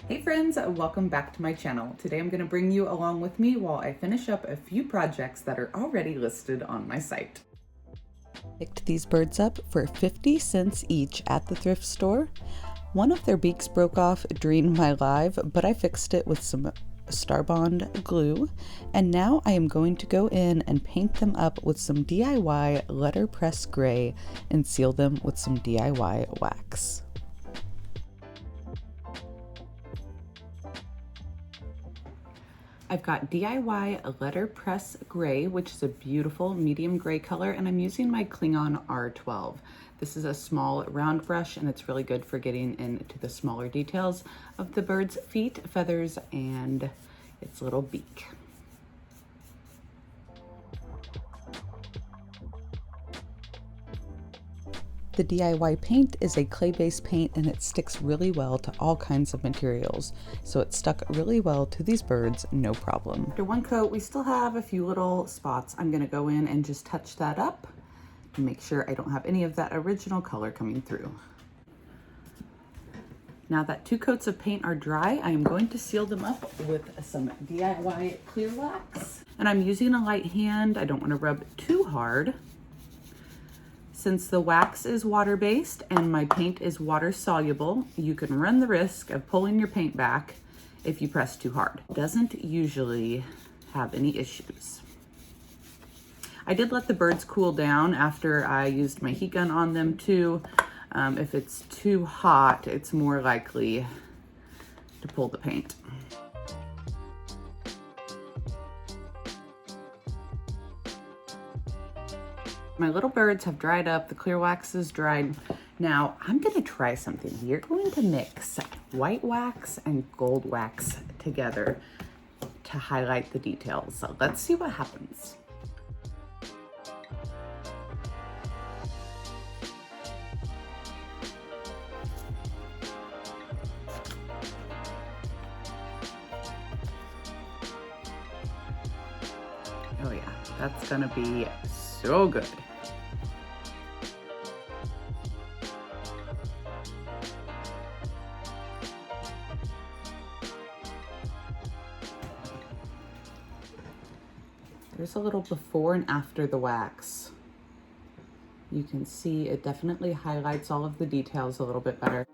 Hey friends, welcome back to my channel. Today I'm going to bring you along with me while I finish up a few projects that are already listed on my site. Picked these birds up for 50 cents each at the thrift store. One of their beaks broke off during my live, but I fixed it with some Starbond glue, and now I am going to go in and paint them up with some DIY Letterpress Grey and seal them with some DIY wax. I've got DIY Letterpress Grey, which is a beautiful medium gray color, and I'm using my Klingon R12. This is a small round brush, and it's really good for getting into the smaller details of the bird's feet, feathers, and its little beak. The DIY paint is a clay-based paint and it sticks really well to all kinds of materials. So it stuck really well to these birds, no problem. After one coat, we still have a few little spots. I'm gonna go in and just touch that up to make sure I don't have any of that original color coming through. Now that 2 coats of paint are dry, I am going to seal them up with some DIY clear wax. And I'm using a light hand. I don't wanna rub too hard. Since the wax is water-based and my paint is water-soluble, you can run the risk of pulling your paint back if you press too hard. It doesn't usually have any issues. I did let the birds cool down after I used my heat gun on them too. If it's too hot, it's more likely to pull the paint. My little birds have dried up, the clear wax is dried. Now I'm gonna try something. We're going to mix white wax and gold wax together to highlight the details. So let's see what happens. Oh yeah, that's gonna be so good. There's a little before and after the wax. You can see it definitely highlights all of the details a little bit better.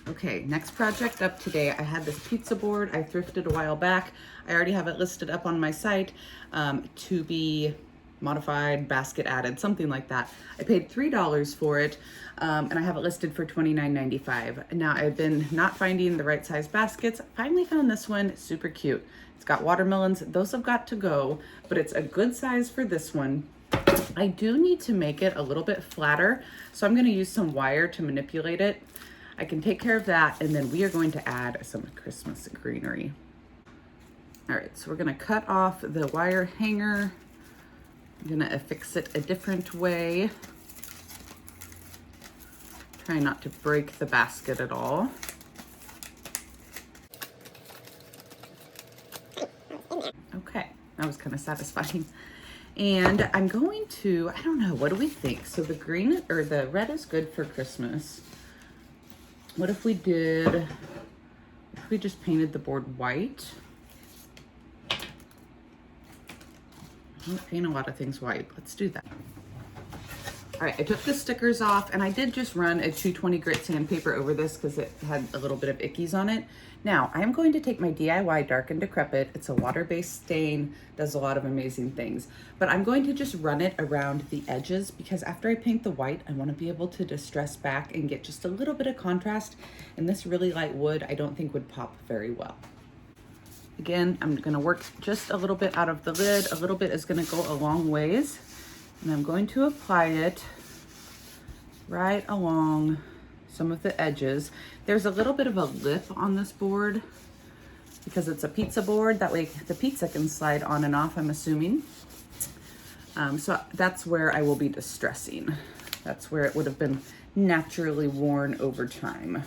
Okay, next project up today. I had this pizza board I thrifted a while back. I already have it listed up on my site to be modified, basket added, something like that. I paid $3 for it and I have it listed for $29.95. Now I've been not finding the right size baskets. Finally found this one, super cute. It's got watermelons, those have got to go, but it's a good size for this one. I do need to make it a little bit flatter, so I'm gonna use some wire to manipulate it. I can take care of that, and then we are going to add some Christmas greenery. All right, so we're gonna cut off the wire hanger. I'm gonna affix it a different way. Try not to break the basket at all. Okay, that was kind of satisfying. And I'm going to, I don't know, what do we think? So the green or the red is good for Christmas. What if we just painted the board white? I don't paint a lot of things white. Let's do that. All right, I took the stickers off and I did just run a 220 grit sandpaper over this because it had a little bit of ickies on it. Now, I'm going to take my DIY Dark and Decrepit. It's a water-based stain, does a lot of amazing things. But I'm going to just run it around the edges because after I paint the white, I want to be able to distress back and get just a little bit of contrast. And this really light wood, I don't think would pop very well. Again, I'm gonna work just a little bit out of the lid. A little bit is gonna go a long ways. And I'm going to apply it right along some of the edges. There's a little bit of a lip on this board because it's a pizza board. That way the pizza can slide on and off, I'm assuming. So that's where I will be distressing. That's where it would have been naturally worn over time.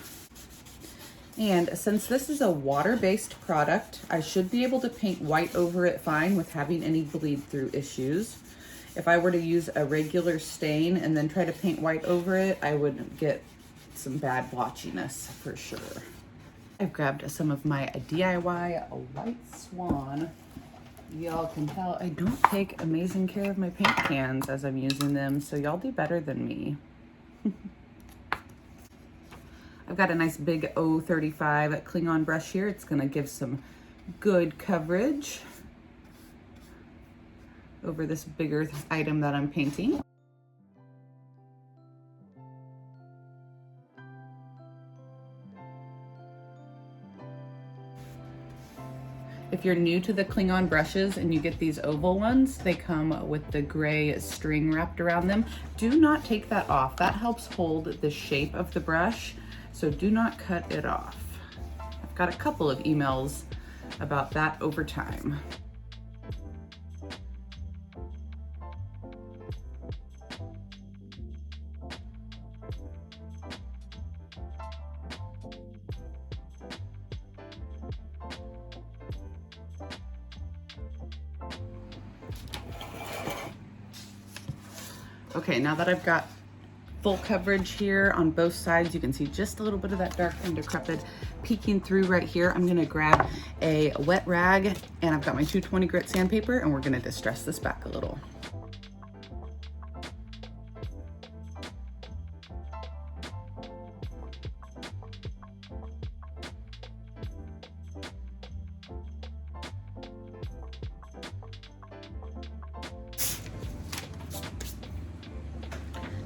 And since this is a water-based product, I should be able to paint white over it fine with having any bleed through issues. If I were to use a regular stain and then try to paint white over it, I would get some bad blotchiness for sure. I've grabbed some of my DIY White Swan. Y'all can tell I don't take amazing care of my paint cans as I'm using them, so y'all do better than me. I've got a nice big 035 Klingon brush here. It's gonna give some good coverage over this bigger item that I'm painting. If you're new to the Klingon brushes and you get these oval ones, they come with the gray string wrapped around them. Do not take that off. That helps hold the shape of the brush, so do not cut it off. I've got a couple of emails about that over time. Okay, now that I've got full coverage here on both sides, you can see just a little bit of that Dark and Decrepit peeking through right here. I'm gonna grab a wet rag and I've got my 220 grit sandpaper and we're gonna distress this back a little.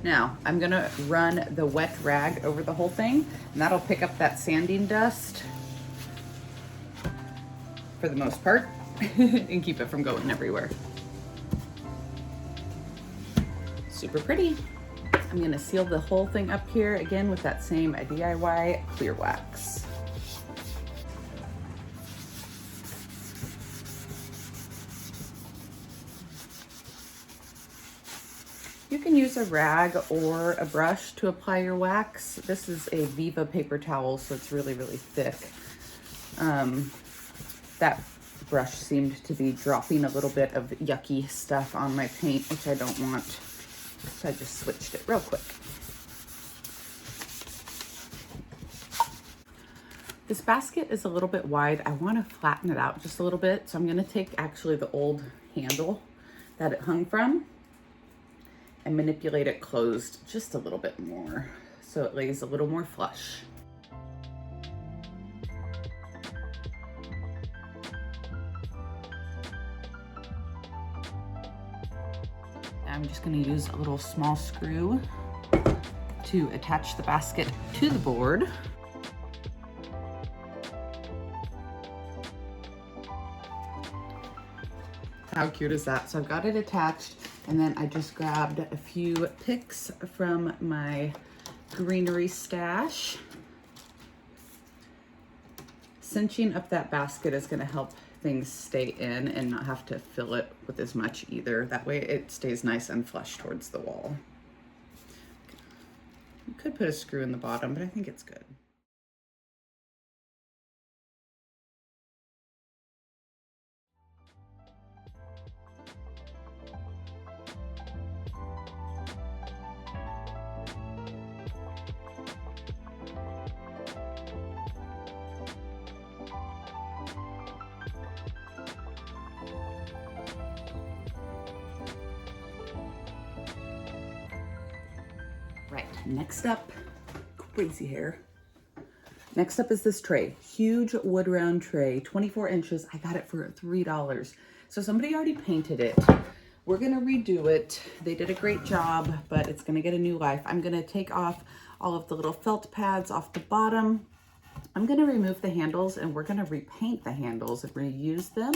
Now, I'm gonna run the wet rag over the whole thing, and that'll pick up that sanding dust for the most part and keep it from going everywhere. Super pretty. I'm gonna seal the whole thing up here again with that same DIY clear wax. You can use a rag or a brush to apply your wax. This is a Viva paper towel, so it's really, really thick. That brush seemed to be dropping a little bit of yucky stuff on my paint, which I don't want. So I just switched it real quick. This basket is a little bit wide. I want to flatten it out just a little bit. So I'm going to take actually the old handle that it hung from and manipulate it closed just a little bit more so it lays a little more flush. I'm just going to use a little small screw to attach the basket to the board. How cute is that? So I've got it attached, and then I just grabbed a few picks from my greenery stash. Cinching up that basket is going to help things stay in and not have to fill it with as much either. That way it stays nice and flush towards the wall. You could put a screw in the bottom, but I think it's good. Right, next up, crazy hair. Next up is this tray, huge wood round tray, 24 inches. I got it for $3. So somebody already painted it. We're gonna redo it. They did a great job, but it's gonna get a new life. I'm gonna take off all of the little felt pads off the bottom, I'm gonna remove the handles and we're gonna repaint the handles and reuse them.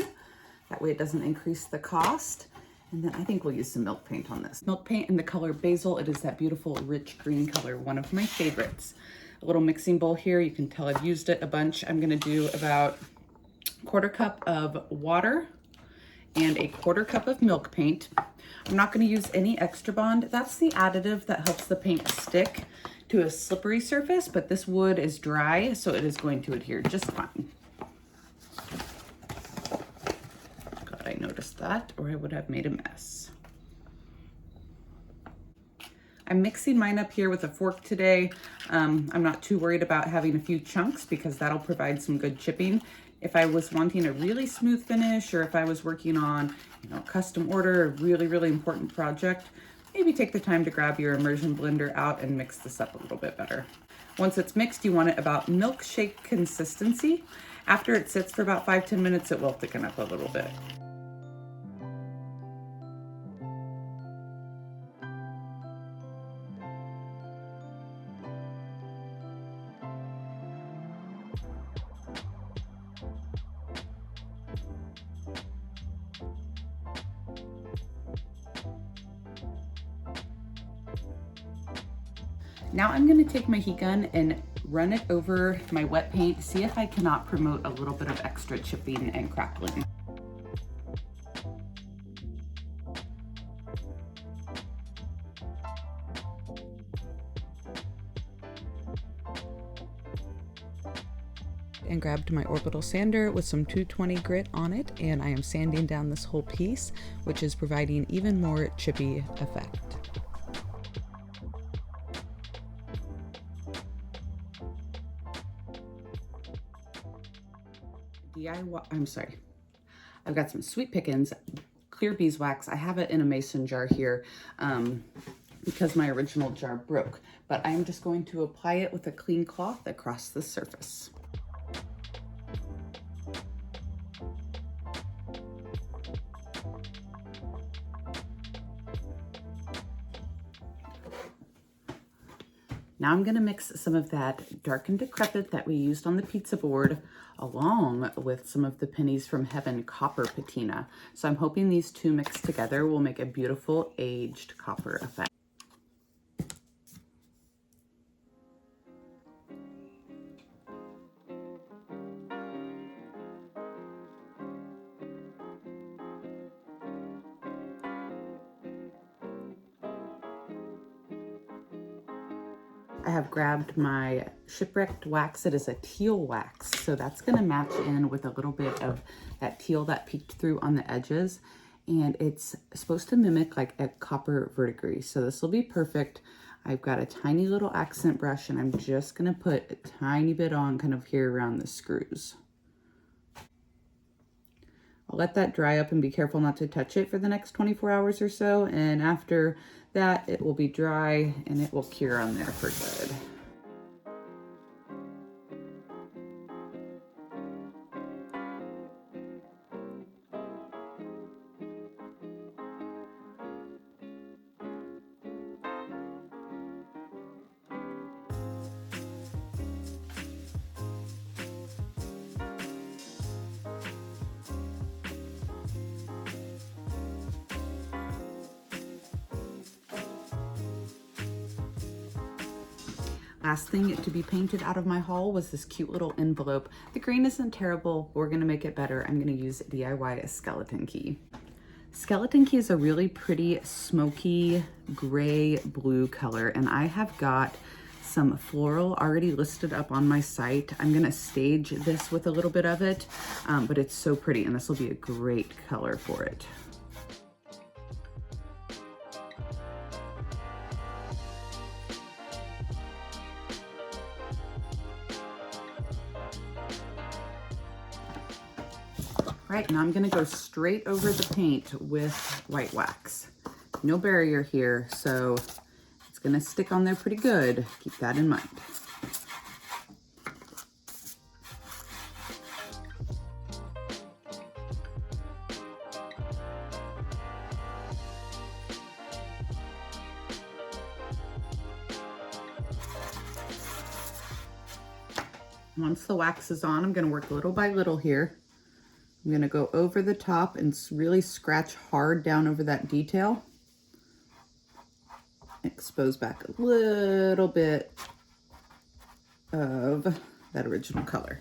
That way it doesn't increase the cost. And then I think we'll use some milk paint on this. Milk paint in the color Basil. It is that beautiful rich green color, one of my favorites. A little mixing bowl here. You can tell I've used it a bunch. I'm gonna do about a 1/4 cup of water and a 1/4 cup of milk paint. I'm not gonna use any extra bond. That's the additive that helps the paint stick to a slippery surface, but this wood is dry, so it is going to adhere just fine. I noticed that, or I would have made a mess. I'm mixing mine up here with a fork today. I'm not too worried about having a few chunks because that'll provide some good chipping. If I was wanting a really smooth finish, or if I was working on, custom order, a really, really important project, maybe take the time to grab your immersion blender out and mix this up a little bit better. Once it's mixed, you want it about milkshake consistency. After it sits for about 5-10 minutes, it will thicken up a little bit. Now I'm going to take my heat gun and run it over my wet paint, see if I cannot promote a little bit of extra chipping and crackling. And grabbed my orbital sander with some 220 grit on it, and I am sanding down this whole piece, which is providing even more chippy effect. I've got some sweet Pickins clear beeswax. I have it in a mason jar here because my original jar broke, but I'm just going to apply it with a clean cloth across the surface. Now I'm gonna mix some of that Dark and Decrepit that we used on the pizza board along with some of the Pennies from Heavan copper patina. So I'm hoping these two mixed together will make a beautiful aged copper effect. I have grabbed my Shipwrecked wax. It is a teal wax, so that's gonna match in with a little bit of that teal that peeked through on the edges, and it's supposed to mimic like a copper verdigris, so this will be perfect. I've got a tiny little accent brush, and I'm just gonna put a tiny bit on kind of here around the screws. I'll let that dry up and be careful not to touch it for the next 24 hours or so, and after that it will be dry and it will cure on there for good. Last thing to be painted out of my haul was this cute little envelope. The green isn't terrible. We're gonna make it better. I'm gonna use DIY skeleton key. Skeleton key is a really pretty smoky gray blue color, and I have got some floral already listed up on my site. I'm gonna stage this with a little bit of it, but it's so pretty, and this will be a great color for it. Right, now I'm gonna go straight over the paint with white wax. No barrier here, so it's gonna stick on there pretty good. Keep that in mind. Once the wax is on, I'm going to work little by little here. I'm going to go over the top and really scratch hard down over that detail. Expose back a little bit of that original color.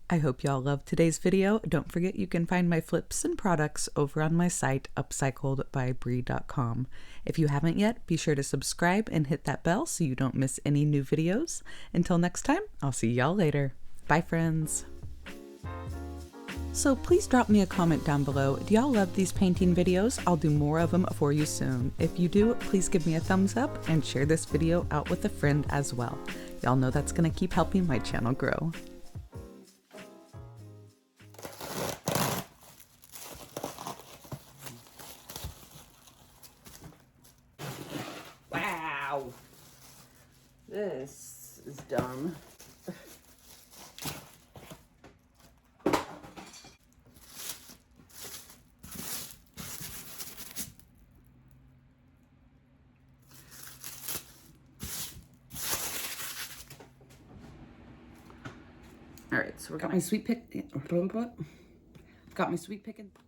I hope y'all loved today's video. Don't forget you can find my flips and products over on my site, upcycledbybrie.com. If you haven't yet, be sure to subscribe and hit that bell so you don't miss any new videos. Until next time, I'll see y'all later. Bye, friends. So please drop me a comment down below. Do y'all love these painting videos? I'll do more of them for you soon. If you do, please give me a thumbs up and share this video out with a friend as well. Y'all know that's gonna keep helping my channel grow. Wow, this is dumb. All right, so we've got my sweet pick. Got my sweet Pickins.